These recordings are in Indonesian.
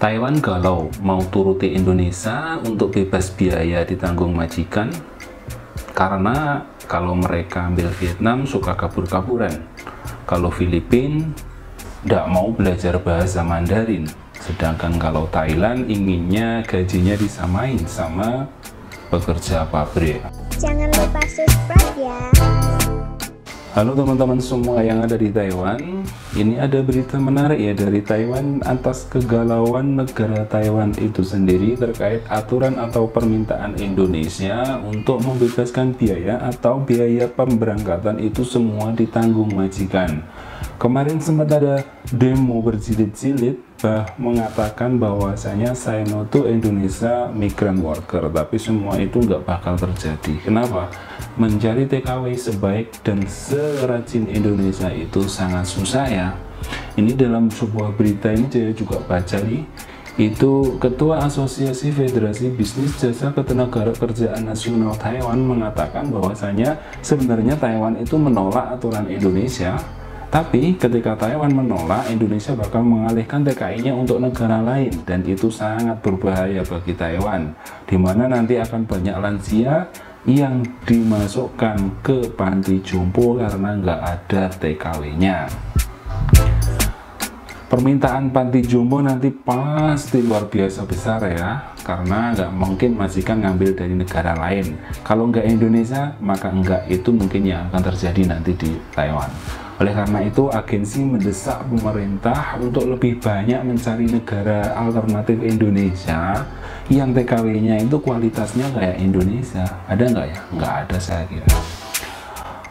Taiwan galau mau turuti Indonesia untuk bebas biaya ditanggung majikan, karena kalau mereka ambil Vietnam suka kabur-kaburan, kalau Filipina tidak mau belajar bahasa Mandarin, sedangkan kalau Thailand inginnya gajinya disamain sama pekerja pabrik. Jangan lupa subscribe ya. Halo teman-teman semua yang ada di Taiwan. Ini ada berita menarik ya dari Taiwan atas kegalauan negara Taiwan itu sendiri terkait aturan atau permintaan Indonesia untuk membebaskan biaya atau biaya pemberangkatan itu semua ditanggung majikan. Kemarin sempat ada demo berjilid-jilid mengatakan bahwasanya say no to Indonesia migrant worker, tapi semua itu nggak bakal terjadi. Kenapa? Mencari TKW sebaik dan serajin Indonesia itu sangat susah ya. Ini dalam sebuah berita ini saya juga baca nih, itu Ketua Asosiasi Federasi Bisnis Jasa Ketenagakerjaan Nasional Taiwan mengatakan bahwasanya sebenarnya Taiwan itu menolak aturan Indonesia, tapi ketika Taiwan menolak, Indonesia bakal mengalihkan TKI-nya untuk negara lain, dan itu sangat berbahaya bagi Taiwan, di mana nanti akan banyak lansia yang dimasukkan ke panti jompo karena nggak ada TKW-nya. Permintaan panti jompo nanti pasti luar biasa besar ya, karena nggak mungkin majikan ngambil dari negara lain. Kalau nggak Indonesia, maka nggak itu mungkin yang akan terjadi nanti di Taiwan. Oleh karena itu, agensi mendesak pemerintah untuk lebih banyak mencari negara alternatif Indonesia yang TKW-nya itu kualitasnya kayak Indonesia. Ada nggak ya? Nggak ada saya kira.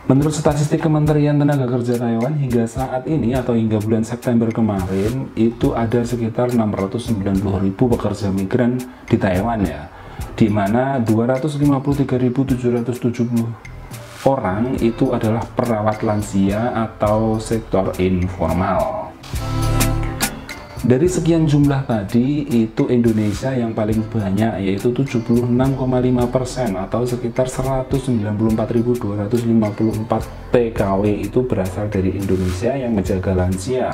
Menurut statistik Kementerian Tenaga Kerja Taiwan, hingga saat ini atau hingga bulan September kemarin, itu ada sekitar 690.000 pekerja migran di Taiwan ya, di mana 253.770 orang itu adalah perawat lansia atau sektor informal. Dari sekian jumlah tadi, itu Indonesia yang paling banyak, yaitu 76,5% atau sekitar 194.254 TKW itu berasal dari Indonesia yang menjaga lansia.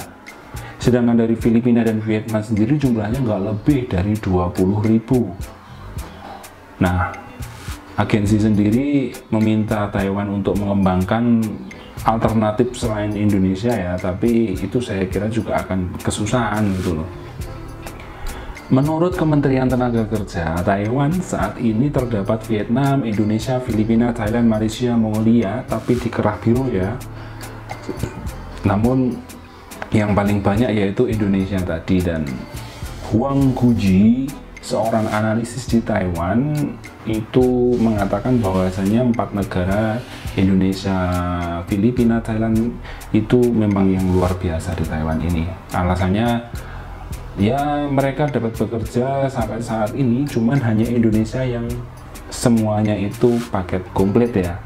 Sedangkan dari Filipina dan Vietnam sendiri jumlahnya nggak lebih dari 20.000. Nah, agensi sendiri meminta Taiwan untuk mengembangkan alternatif selain Indonesia ya, tapi itu saya kira juga akan kesusahan gitu loh. Menurut Kementerian Tenaga Kerja Taiwan, saat ini terdapat Vietnam, Indonesia, Filipina, Thailand, Malaysia, Mongolia, tapi di kerah biru ya. Namun yang paling banyak yaitu Indonesia tadi, dan Huang Guji, seorang analisis di Taiwan, itu mengatakan bahwasanya 4 negara Indonesia, Filipina, Thailand itu memang yang luar biasa di Taiwan ini. Alasannya ya mereka dapat bekerja sampai saat ini, cuman hanya Indonesia yang semuanya itu paket komplit ya.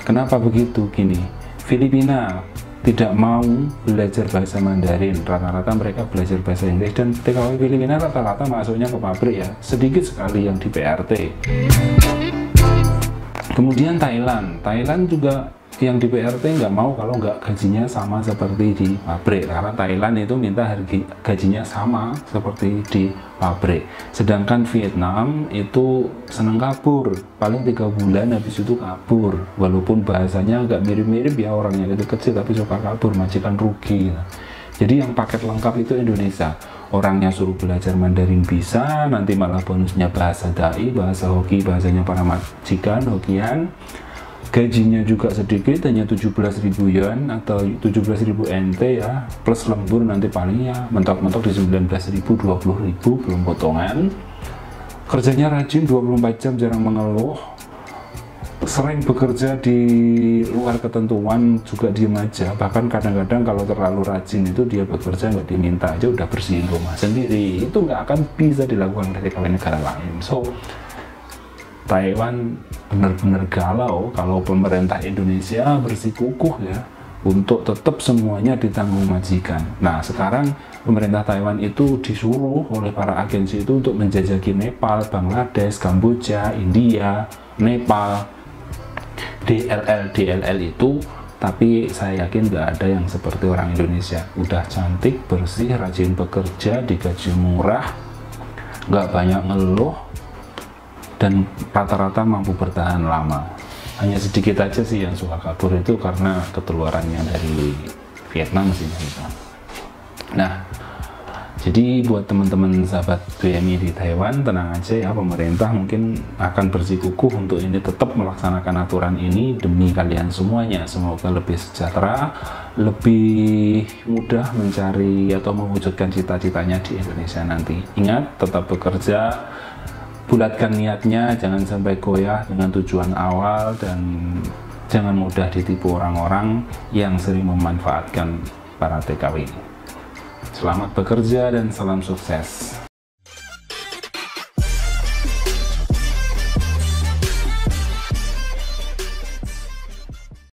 Kenapa begitu? Gini, Filipina tidak mau belajar bahasa Mandarin, rata-rata mereka belajar bahasa Inggris, dan TKW Filipina rata-rata masuknya ke pabrik ya, sedikit sekali yang di PRT. Kemudian Thailand juga yang di PRT nggak mau kalau nggak gajinya sama seperti di pabrik, karena Thailand itu minta gajinya sama seperti di pabrik. Sedangkan Vietnam itu seneng kabur, paling 3 bulan habis itu kabur, walaupun bahasanya agak mirip-mirip ya, orangnya itu kecil tapi suka kabur, majikan rugi. Jadi yang paket lengkap itu Indonesia, orangnya suruh belajar Mandarin bisa, nanti malah bonusnya bahasa dai, bahasa hoki, bahasanya para majikan, hokian. Gajinya juga sedikit, hanya 17.000 yuan atau 17.000 NT ya, plus lembur nanti palingnya mentok-mentok di 19.000, 20.000 belum potongan. Kerjanya rajin, 24 jam, jarang mengeluh, sering bekerja di luar ketentuan, juga diem aja. Bahkan kadang-kadang kalau terlalu rajin itu dia bekerja nggak diminta aja udah bersihin rumah sendiri. Itu nggak akan bisa dilakukan dari negara lain. So Taiwan benar-benar galau kalau pemerintah Indonesia bersikukuh ya untuk tetap semuanya ditanggung majikan. Nah, sekarang pemerintah Taiwan itu disuruh oleh para agensi itu untuk menjajaki Nepal, Bangladesh, Kamboja, India, Nepal, DLL itu, tapi saya yakin nggak ada yang seperti orang Indonesia. Udah cantik, bersih, rajin bekerja, digaji murah, nggak banyak ngeluh, dan rata-rata mampu bertahan lama. Hanya sedikit aja sih yang suka kabur itu karena ketularannya dari Vietnam sih. Nah, jadi buat teman-teman sahabat BMI di Taiwan, tenang aja ya, pemerintah mungkin akan bersikukuh untuk ini tetap melaksanakan aturan ini demi kalian semuanya. Semoga lebih sejahtera, lebih mudah mencari atau mewujudkan cita-citanya di Indonesia nanti. Ingat, tetap bekerja, bulatkan niatnya, jangan sampai goyah dengan tujuan awal, dan jangan mudah ditipu orang-orang yang sering memanfaatkan para TKW ini. Selamat bekerja dan salam sukses.